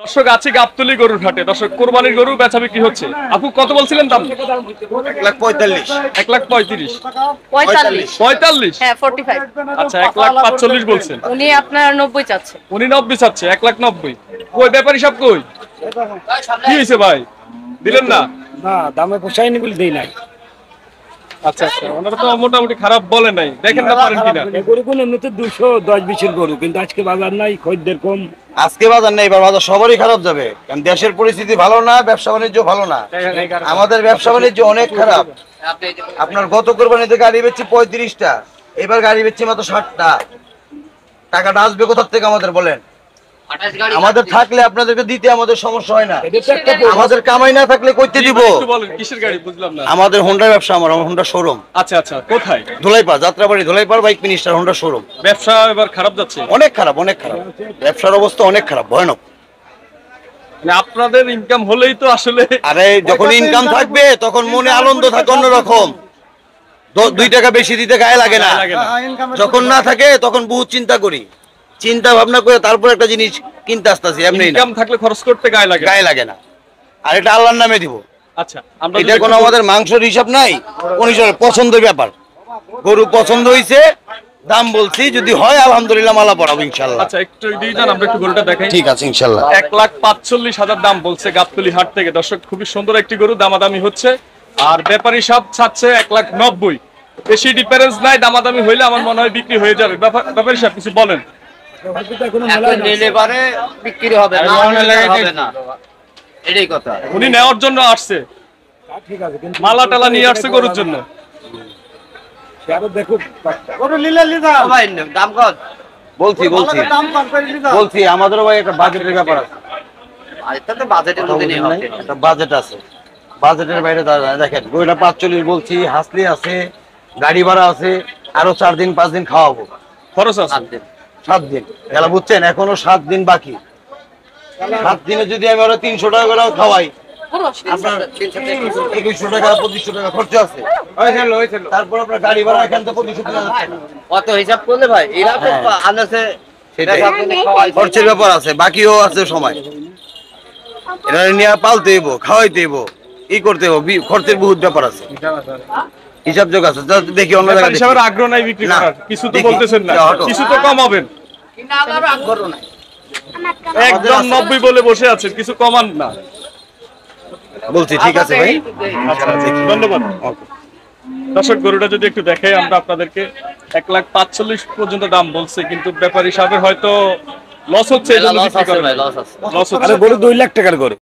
দর্শক আছে গাবতলী গরুর হাটে। দর্শক কোরবানির গরু বেচা বিক্রি হচ্ছে। আপু কত বলছিলেন দাম? 1,45,000 1,35,000 45 হ্যাঁ 45 আচ্ছা 1,45,000 বলছেন। উনি আপনার 90 চাচ্ছে। উনি 90 চাচ্ছে, 1,90,000। কই ব্যাপারী সব কই? কি হয়েছে ভাই, দিলেন না? না দামে পোষায়নি বলে দেই নাই। আচ্ছা আচ্ছা, ওনারা তো মোটামুটি খারাপ বলে নাই, দেখেন না পারেন কিনা। গরু কোন এমনিতে 210-20 গরু, কিন্তু আজকে বাজার নাই, খদ্দের কম। আজকে বাজার নেই, এবার বাজার সবারই খারাপ যাবে, কারণ দেশের পরিস্থিতি ভালো না, ব্যবসা বাণিজ্য ভালো না। আমাদের ব্যবসা বাণিজ্য অনেক খারাপ। আপনার গত কোরবানিতে গাড়ি বেচছি 35টা, এবার গাড়ি বেচছি মাত্র 60টা। টাকাটা আসবে কোথা থেকে আমাদের বলেন? আমাদের থাকলে আপনাদেরকে দিতে আমাদের সমস্যা হয় না। আমাদের কামাই না থাকলে কইতে দিব। একটু বলেন কিসের গাড়ি, বুঝলাম না। আমাদের হোন্ডা ব্যবসা, আমার হোন্ডা শোরুম। আচ্ছা আচ্ছা, কোথায়? Dholaipar, Jatrabari Dholaipar, bike minister Honda showroom. ব্যবসা এবার খারাপ যাচ্ছে? অনেক খারাপ, অনেক খারাপ। ব্যবসার অবস্থা অনেক খারাপ, ভয়ানক। মানে আপনাদের ইনকাম হলেই তো আসলে। আরে যখন ইনকাম থাকবে তখন মনে আনন্দ থাকে অন্যরকম। 2 টাকা বেশি দিতে গায়ে লাগে না। যখন না থাকে তখন বহুত চিন্তা করি, চিন্তা ভাবনা করে তারপর একটা জিনিস কিনতে আসতেছি। এমনি ইনকাম থাকলে খরচ করতে গায়ে লাগে, গায়ে লাগে না। আর এটা আল্লাহর নামে দিব। আচ্ছা, আমরা এটা কোনো আমাদের মাংসের হিসাব নাই, কোন হিসাব পছন্দের ব্যাপার। গরু পছন্দ হইছে, দাম বলছি, যদি হয় আলহামদুলিল্লাহ মালা পড়াবো ইনশাআল্লাহ। আচ্ছা একটু দিয়ে যান, আমরা একটু গরুটা দেখাই। ঠিক আছে ইনশাআল্লাহ। 1,45,000 দাম বলছে গাবতলী হাট থেকে। দর্শক খুবই সুন্দর একটি গরু, দামাদামি হচ্ছে। আর ব্যাপারী সব ছাড়ছে 1,90,000। বেশি ডিফারেন্স নাই, দামাদামি হইলে আমার মনে হয় বিক্রি হয়ে যাবে। ব্যাপারী সাহেব কিছু বলেন। বিক্রি হবে না, হবে না, এটাই কথা। উনি নেওয়ার জন্য আসছে, ঠিক আছে, কিন্তু মালা টালা নিয়ে আসছে গরুর জন্য। দেখো ভাই দাম কত? বলছি বলছি আমাদেরও ভাই একটা বাজেটের ব্যাপার আছে। এটা তো বাজেটের মধ্যে নেই হবে। একটা বাজেট আছে, বাজেটের বাইরে দাঁড়ায় না। দেখেন গরুটা 45 বলছি, হাসলি আছে, গাড়ি ভাড়া আছে, আরো 4 দিন 5 দিন খাওয়াবো, খরচ আছে 7 দিন গেলা, বুঝছেন? এখনো 7 দিন বাকি। 7 দিনে যদি আমি আরো 300 টাকা করে খাওয়াই, আপনার 2100 টাকা 2500 টাকা খরচ আছে। তারপর আপনার গাড়ি ভাড়া এখান থেকে 2500 টাকা যাচ্ছে না। কত হিসাব করলে ভাই এরা তো আনাছে, সেটাই খরচের ব্যাপার আছে, বাকিও আছে সময়। এটা নিয়ে পালতে হইব, খাওয়াইতে হইব, ই করতে হইব, খরচের বহুত ব্যাপার আছে, হিসাব যোগ আছে। দেখি অন্য জায়গায় ব্যাপারী সাহেবের আগ্রহ নাই বিক্রি না, করার। কিছু তো দেখি। বলতেছেন না, হটো। কিছু তো কমাবেন। কিন্তু আমারও আগ্রহ নাই। একদম 90 বলে বসে আছেন, কিছু কমান না। বলছি ঠিক আছে ভাই। আচ্ছা ধন্যবাদ। দর্শক গরুটা যদি একটু দেখাই আমরা আপনাদেরকে, 1,45,000 পর্যন্ত দাম বলছে, কিন্তু ব্যাপারী সাহেবের হয়তো লস হচ্ছে, এই জন্য লস বিক্রি আছে করেন। ভাই, লস আছে। লস আরে হচ্ছে। গরু 2 লাখ টাকার গরু।